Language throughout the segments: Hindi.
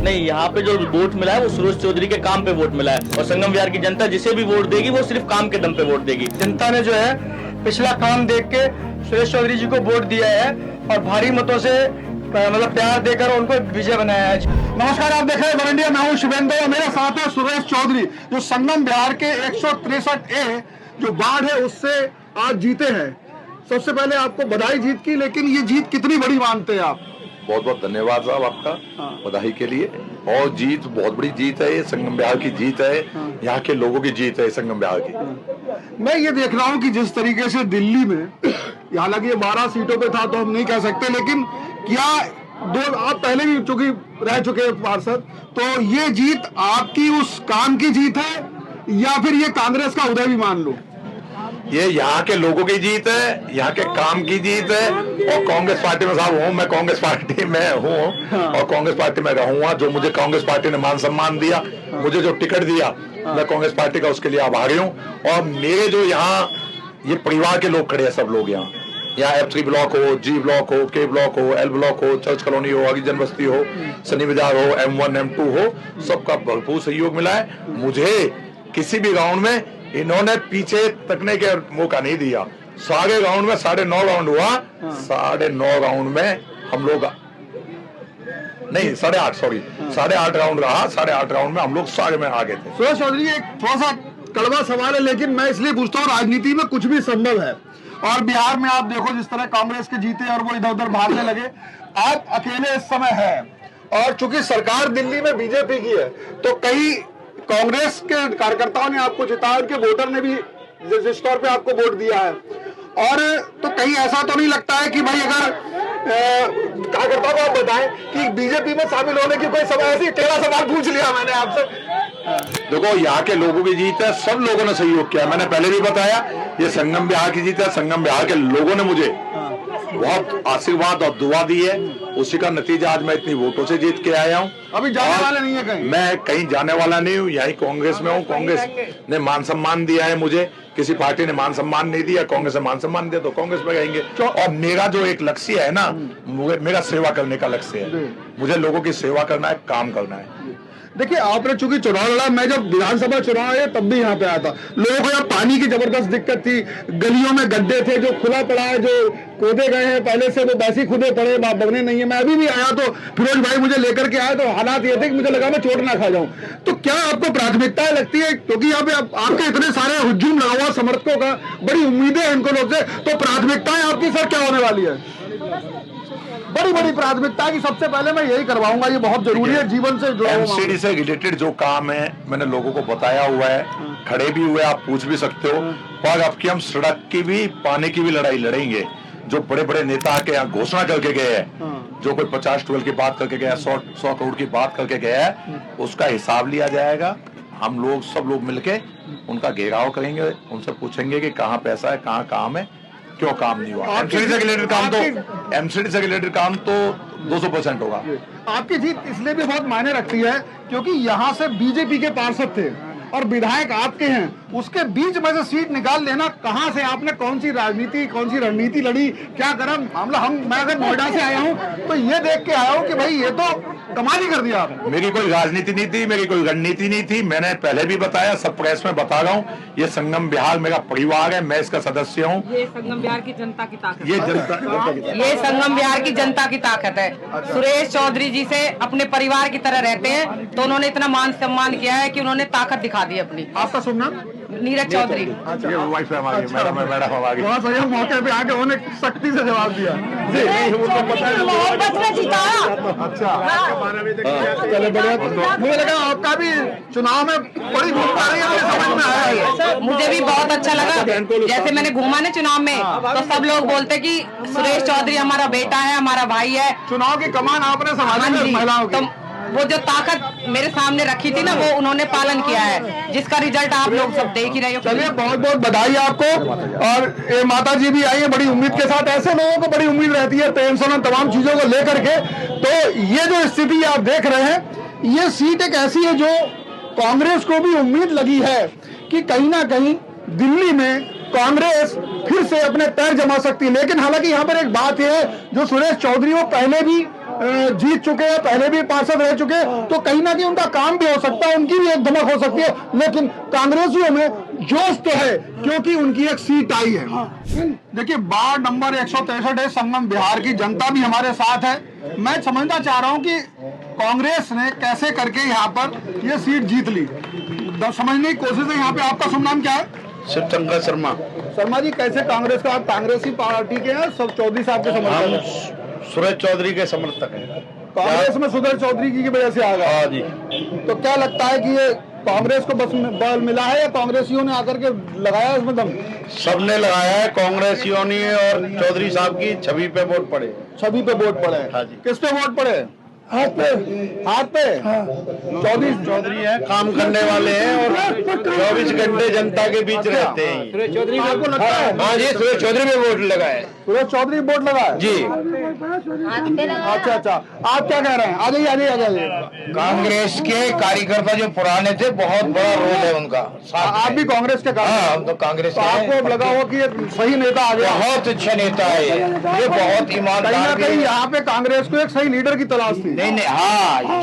नहीं, यहाँ पे जो वोट मिला है वो सुरेश चौधरी के काम पे वोट मिला है और संगम विहार की जनता जिसे भी वोट देगी वो सिर्फ काम के दम पे वोट देगी। जनता ने जो है पिछला काम देख के सुरेश चौधरी जी को वोट दिया है और भारी मतों से मतलब प्यार देकर उनको विजय बनाया है। नमस्कार, आप देख रहे हैं वन इंडिया, मैं हूं शुभेंद्र और मेरे साथ है सुरेश चौधरी जो संगम बिहार के 163A जो वार्ड है उससे आज जीते हैं। सबसे पहले आपको बधाई जीत की, लेकिन ये जीत कितनी बड़ी मानते हैं आप? बहुत बहुत धन्यवाद साहब आपका बधाई के लिए। और जीत बहुत बड़ी जीत है, ये संगम बिहार की जीत है, यहाँ के लोगों की जीत है संगम बिहार की। मैं ये देख रहा हूँ कि जिस तरीके से दिल्ली में, हालांकि ये 12 सीटों पे था तो हम नहीं कह सकते, लेकिन क्या आप पहले भी चूंकि रह चुके हैं पार्षद, तो ये जीत आपकी उस काम की जीत है या फिर ये कांग्रेस का उदय भी मान लो? ये यहाँ के लोगों की जीत है, यहाँ के काम की जीत है। और कांग्रेस पार्टी में साहब हूँ, मैं कांग्रेस पार्टी में हूँ और कांग्रेस पार्टी में रहूंगा। जो मुझे कांग्रेस पार्टी ने मान सम्मान दिया, मुझे जो टिकट दिया, मैं कांग्रेस पार्टी का उसके लिए आभारी हूँ। और मेरे जो यहाँ ये परिवार के लोग खड़े हैं, सब लोग यहाँ F3 ब्लॉक हो, G ब्लॉक हो, K ब्लॉक हो, L ब्लॉक हो, चर्च कॉलोनी हो, हरिजन बस्ती हो, सनी बाजार हो, M1 M2 हो, सबका भरपूर सहयोग मिला है। मुझे किसी भी राउंड में इन्होंने पीछे तकने के मौका नहीं दिया। सारे राउंड में 9.5 राउंड हुआ, 9.5 राउंड में हम लोग नहीं 8.5 सॉरी 8.5 राउंड रहा, 8.5 राउंड में हम लोग सारे में आगे थे। सुरेश चौधरी, एक थोड़ा सा कड़वा सवाल है लेकिन मैं इसलिए पूछता हूँ, राजनीति में कुछ भी संभव है और बिहार में आप देखो जिस तरह कांग्रेस के जीते और वो इधर उधर भागने लगे, आप अकेले इस समय हैं और चूंकि सरकार दिल्ली में बीजेपी की है तो कई कांग्रेस के कार्यकर्ताओं ने आपको जिताया, उनके वोटर ने भी जिस तौर पे आपको वोट दिया है, और तो कहीं ऐसा तो नहीं लगता है कि भाई अगर कार्यकर्ताओं को आप बताएं कि बीजेपी में शामिल होने की कोई समय, ऐसी टेढ़ा सवाल पूछ लिया मैंने आपसे। देखो यहाँ के लोगों की जीत है, सब लोगों ने सहयोग किया। मैंने पहले भी बताया ये संगम बिहार की जीत है। संगम बिहार के लोगों ने मुझे बहुत आशीर्वाद और दुआ दी है, उसी का नतीजा आज मैं इतनी वोटों से जीत के आया हूँ। अभी जाने वाला नहीं है कहीं? मैं कहीं जाने वाला नहीं हूँ, यही कांग्रेस में हूँ। कांग्रेस ने मान सम्मान दिया है मुझे, किसी पार्टी ने मान सम्मान नहीं दिया। कांग्रेस ने मान सम्मान दिया तो कांग्रेस में रहेंगे। और मेरा जो एक लक्ष्य है ना, मेरा सेवा करने का लक्ष्य है। मुझे लोगों की सेवा करना है, काम करना है। देखिए, आपने चूंकि चुनाव लड़ा, मैं जब विधानसभा चुनाव आया तब भी यहाँ पे आया था। लोगों को यहाँ पानी की जबरदस्त दिक्कत थी, गलियों में गड्ढे थे जो खुला पड़ा है, जो खोदे गए हैं पहले से वो वैसे खुदे पड़े, बगने नहीं है। मैं अभी भी आया तो फिरोज भाई मुझे लेकर के आया तो हालात ये थे कि मुझे लगा मैं चोट ना खा जाऊं। तो क्या आपको प्राथमिकताएं लगती है, क्योंकि यहाँ पे आपके इतने सारे हुजूम लगा हुआ समर्थकों का, बड़ी उम्मीदें हैं इनको लोग से, तो प्राथमिकताएं आपकी सर क्या होने वाली है? बड़ी प्राथमिकता की सबसे पहले मैं यही करवाऊंगा, ये बहुत जरूरी है जीवन से जुड़ा। MCD से रिलेटेड जो काम है मैंने लोगों को बताया हुआ है, खड़े भी हुए, आप पूछ भी सकते हो। और आपकी हम सड़क की भी, पानी की भी लड़ाई लड़ेंगे। जो बड़े बड़े नेता के यहाँ घोषणा करके गए हैं, जो कोई 50-12 की बात करके गया, 100 करोड़ की बात करके गया है, उसका हिसाब लिया जाएगा। हम लोग सब लोग मिलके उनका घेराव करेंगे, उनसे पूछेंगे कि कहाँ पैसा है, कहाँ काम है, क्यों काम नहीं हुआ। MCD से रिलेटेड काम तो 200% होगा। आपकी जीत इसलिए भी बहुत मायने रखती है क्योंकि यहाँ से बीजेपी के पार्षद थे और विधायक आपके हैं, उसके बीच में से सीट निकाल लेना, कहां से आपने कौन सी राजनीति, कौन सी रणनीति लड़ी, क्या करा मामला? मैं अगर नोएडा से आया हूं तो ये देख के आया हूं कि भाई ये तो कमाल ही कर दिया आपने। मेरी कोई राजनीति नहीं थी, मेरी कोई रणनीति नहीं थी। मैंने पहले भी बताया, सब प्रेस में बता रहा हूँ, ये संगम बिहार मेरा परिवार है, मैं इसका सदस्य हूँ। ये संगम बिहार की जनता की ताकत, ये संगम बिहार की जनता की ताकत है। सुरेश चौधरी जी से अपने परिवार की तरह रहते हैं, तो उन्होंने इतना मान सम्मान किया है कि उन्होंने ताकत दिखा दी अपनी। आपका शुभ नाम? नीरज चौधरी। मौके पे आके उन्होंने सख्ती से जवाब दिया। मोहब्बत में जिताया। अच्छा, चले बढ़िया। मुझे लगा आपका भी चुनाव में बड़ी भूमिका रही है, समझ में आया। मुझे भी बहुत अच्छा लगा, जैसे मैंने घूमा ना चुनाव में, तो सब लोग बोलते कि सुरेश चौधरी हमारा बेटा है, हमारा भाई है। चुनाव की कमान आपने संभाली महिलाओं की, वो जो ताकत मेरे सामने रखी थी ना, वो उन्होंने पालन किया है, जिसका रिजल्ट आप लोग सब देख ही रहे हो। चलिए, बहुत बहुत बधाई आपको। और माता जी भी आई है बड़ी उम्मीद के साथ। ऐसे लोगों को बड़ी उम्मीद रहती है टेंशन और तमाम चीजों को लेकर के। तो ये जो स्थिति आप देख रहे हैं, ये सीट एक ऐसी है जो कांग्रेस को भी उम्मीद लगी है कि कहीं ना कहीं दिल्ली में कांग्रेस फिर से अपने पैर जमा सकती है। लेकिन हालांकि यहाँ पर एक बात है, जो सुरेश चौधरी वो पहले भी जीत चुके हैं, पहले भी पार्षद रह चुके हैं, तो कहीं ना कहीं उनका काम भी हो सकता है, उनकी भी एक धमक हो सकती है। लेकिन कांग्रेसियों में जोश तो है क्योंकि उनकी एक सीट आई है। देखिए वार्ड नंबर 163 है, संगम बिहार की जनता भी हमारे साथ है। मैं समझना चाह रहा हूं कि कांग्रेस ने कैसे करके यहाँ पर ये सीट जीत ली, समझने की कोशिश है। यहाँ पे आपका शुभ नाम क्या है? शिवशंकर शर्मा। शर्मा जी, कैसे कांग्रेस का, आप कांग्रेसी पार्टी के हैं, सब चौधरी साहब के समर्थक हम हैं? सुरेश चौधरी के समर्थक हैं। कांग्रेस में सुरेश चौधरी की वजह से आ गए। हाँ जी। तो क्या लगता है कि ये कांग्रेस को बस बल मिला है या कांग्रेसियों ने आकर के लगाया इसमें दम? सबने लगाया है, कांग्रेसियों ने और चौधरी साहब की छवि पे वोट पड़े। छवि पे वोट पड़े? हाँ जी। किस पे वोट पड़े? हाथ पे। हाथ पे? चौधरी है, काम करने वाले हैं और 24 घंटे जनता के बीच रहते हैं। सुरेश चौधरी आपको लगता है? हाँ जी, सुरेश चौधरी पे वोट लगा है। सुरेश चौधरी वोट लगा है जी। अच्छा अच्छा, आप क्या कह रहे हैं? आ जाइए आ जाइए आ जाइए। कांग्रेस के कार्यकर्ता जो पुराने थे, बहुत बड़ा रोल है उनका। आप भी कांग्रेस के हाँ, हम तो कांग्रेस तो आपको अब लगा हो कि ये सही नेता आ गया? बहुत अच्छा नेता है ये बहुत ईमानदार कहीं ना भी कहीं है। यहाँ पे कांग्रेस को एक सही लीडर की तलाश थी। नहीं नहीं, हाँ,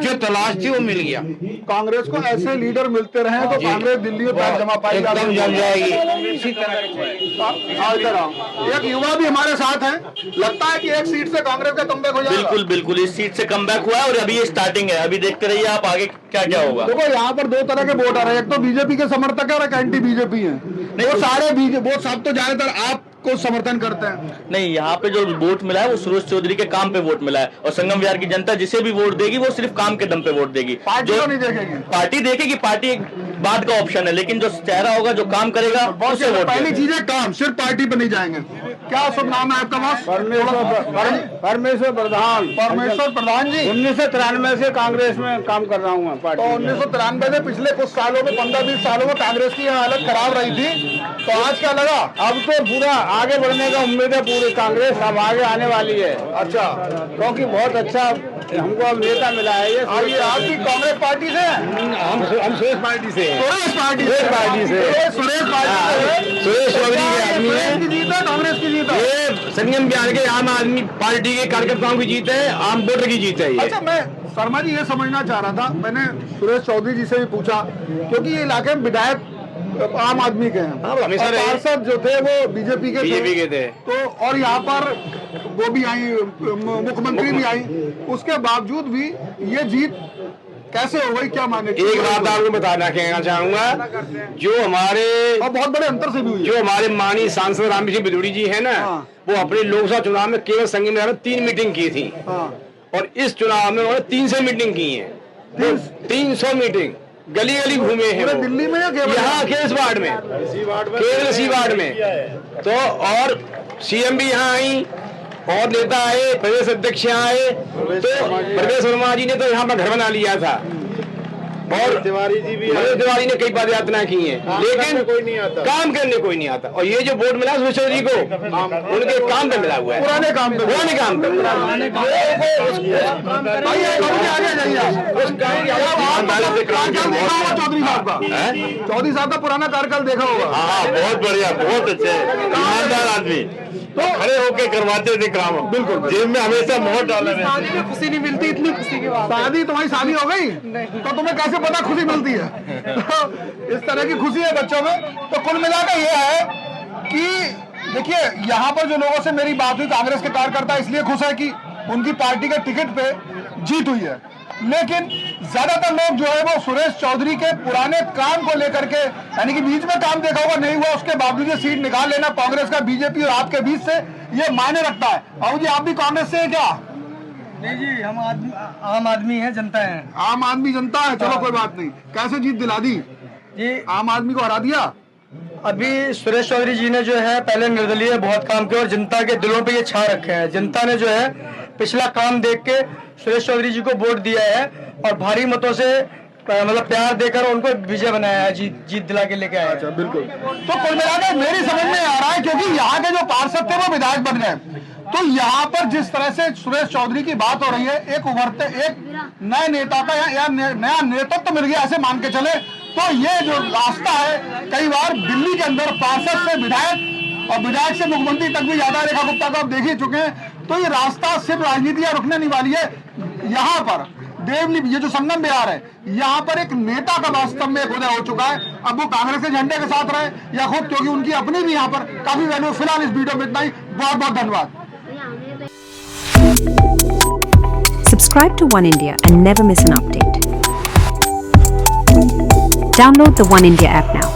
जो तलाश थी वो मिल गया। कांग्रेस को ऐसे लीडर मिलते रहे तो कांग्रेस दिल्ली में पैर जमा पाई एकदम जम जाएगी। एक युवा भी हमारे साथ है, लगता है कि एक सीट से कांग्रेस का कमबैक हो जाएगा। बिल्कुल बिल्कुल, इस सीट से कमबैक हुआ है और अभी ये स्टार्टिंग है। अभी देखते रहिए आप आगे क्या क्या होगा। देखो यहाँ पर दो तरह के वोट आ रहे हैं, एक तो बीजेपी के समर्थक है और एक एंटी बीजेपी है। वो सारे वो सब तो ज्यादातर आपको समर्थन करते हैं। नहीं, यहाँ पे जो वोट मिला है वो सुरेश चौधरी के काम पे वोट मिला है और संगम विहार की जनता जिसे भी वोट देगी वो सिर्फ काम के दम पे वोट देगी। पार्टी को नहीं देखेगी। पार्टी देखेगी, पार्टी एक बाद का ऑप्शन है, लेकिन जो चेहरा होगा, जो काम करेगा, उसे वोट पहली देगा। चीज है काम, सिर्फ पार्टी पे नहीं जाएंगे। क्या शुभ नाम है आपका बॉस? परमेश्वर प्रधान। परमेश्वर प्रधान जी, 1993 से कांग्रेस में काम कर रहा हूँ। तो 1993 से पिछले कुछ सालों में 15-20 सालों में कांग्रेस की हालत खराब रही थी, तो आज क्या लगा? अब तो पूरा आगे बढ़ने का उम्मीद है, पूरी कांग्रेस अब आगे आने वाली है। अच्छा, क्योंकि बहुत अच्छा हमको अब नेता मिला है। ये आप भी कांग्रेस पार्टी से हैं? हम सुरेश पार्टी से हैं। सुरेश पार्टी से। सुरेश चौधरी के आदमी है। की जीत है, कांग्रेस की जीत है। ये संगम बिहार के आम आदमी पार्टी के कार्यकर्ताओं की जीत है, आम वोटर की जीत है ये। अच्छा, मैं शर्मा जी ये समझना चाह रहा था, मैंने सुरेश चौधरी जी से भी पूछा क्योंकि ये इलाके में विधायक आम आदमी के हैं, हमेशा और रहे। पार्षद जो थे वो बीजेपी के थे। तो और यहाँ पर वो भी आई, मुख्यमंत्री भी आई, उसके बावजूद भी ये जीत कैसे हो गई, क्या माने? एक बात आपको बताना कहना चाहूंगा, जो हमारे और बहुत बड़े अंतर से भी हुई है। जो हमारे माननीय सांसद राम सिंह बिदुड़ी जी है ना, हाँ। वो अपने लोकसभा चुनाव में केवल संगम बिहार में 3 मीटिंग की थी, हाँ। और इस चुनाव में उन्होंने 300 मीटिंग की है। 300 मीटिंग, गली गली घूमे हैं पूरे वो। दिल्ली में या केवल यहाँ के इस वार्ड में, केवल इसी वार्ड में। तो और सीएम भी यहाँ आई और नेता आए, प्रदेश अध्यक्ष यहाँ आए, तो प्रवेश वर्मा जी ने तो यहाँ पर घर बना लिया था, और तिवारी जी भी, तिवारी ने कई पद यात्रा की है, लेकिन कोई नहीं आता, काम करने कोई नहीं आता। और ये जो वोट मिला सुरेश चौधरी को, उनके काम पे मिला हुआ है, पुराने काम पे। पुराने काम पे। आगे जाइए आप। उस काम की ईमानदारी से काम कार्यकाल देखा होगा चौधरी साहब का? चौधरी साहब का पुराना कार्यकाल देखा होगा? हाँ, बहुत बढ़िया, बहुत अच्छे, ईमानदार आदमी, तो खड़े होके करवाते थे काम। बिल्कुल, जेब में हमेशा मोहर डाले। शादी में खुशी नहीं मिलती, इतनी खुशी की बात। शादी, तुम्हारी शादी हो गई तो तुम्हें कैसे पता खुशी मिलती है? तो इस तरह की खुशी है बच्चों में। तो कुल मिलाकर ये है कि देखिए, यहाँ पर जो लोगों से मेरी बात हुई, कांग्रेस के कार्यकर्ता इसलिए खुश है कि उनकी पार्टी के टिकट पे जीत हुई है, लेकिन ज्यादातर लोग जो है वो सुरेश चौधरी के पुराने काम को लेकर के, यानी कि बीच में काम देखा होगा नहीं हुआ, उसके बावजूद ये सीट निकाल लेना कांग्रेस का बीजेपी और आपके बीच से, ये मायने रखता है। बाबू जी, आप भी कांग्रेस से है क्या? नहीं जी, हम आम आदमी है, जनता है। आम आदमी जनता है, चलो कोई बात नहीं। कैसे जीत दिला दी? जी, आम आदमी को हरा दिया। अभी सुरेश चौधरी जी ने जो है पहले निर्दलीय बहुत काम किया और जनता के दिलों पे ये छा रखे हैं। जनता ने जो है पिछला काम देख के सुरेश चौधरी जी को वोट दिया है और भारी मतों से मतलब प्यार देकर उनको विजय बनाया है, जीत दिला के लेके आया है। बिल्कुल। तो कुल मिलाकर मेरी समझ में आ रहा है, क्योंकि यहाँ के जो पार्षद थे वो विधायक बन गए, तो यहाँ पर जिस तरह से सुरेश चौधरी की बात हो रही है, एक उभरते एक नए नेता का या नया नेतृत्व मिल गया, ऐसे मान के चले। तो ये जो रास्ता है, कई बार दिल्ली के अंदर पार्षद से विधायक और विधायक से मुख्यमंत्री तक भी ज्यादा, रेखा गुप्ता को आप देख ही चुके हैं, तो ये रास्ता सिर्फ राजनीति या रुकने नहीं वाली है। यहाँ पर देवली, ये जो संगम विहार है, यहाँ पर एक नेता का वास्तव में एक उदय हो चुका है। अब वो कांग्रेस के झंडे के साथ रहे या खुद, क्योंकि उनकी अपनी भी यहाँ पर काफी वैल्यू। फिलहाल इस वीडियो में इतना ही। बहुत बहुत धन्यवाद। Subscribe to One India and never miss an update. Download the One India app now.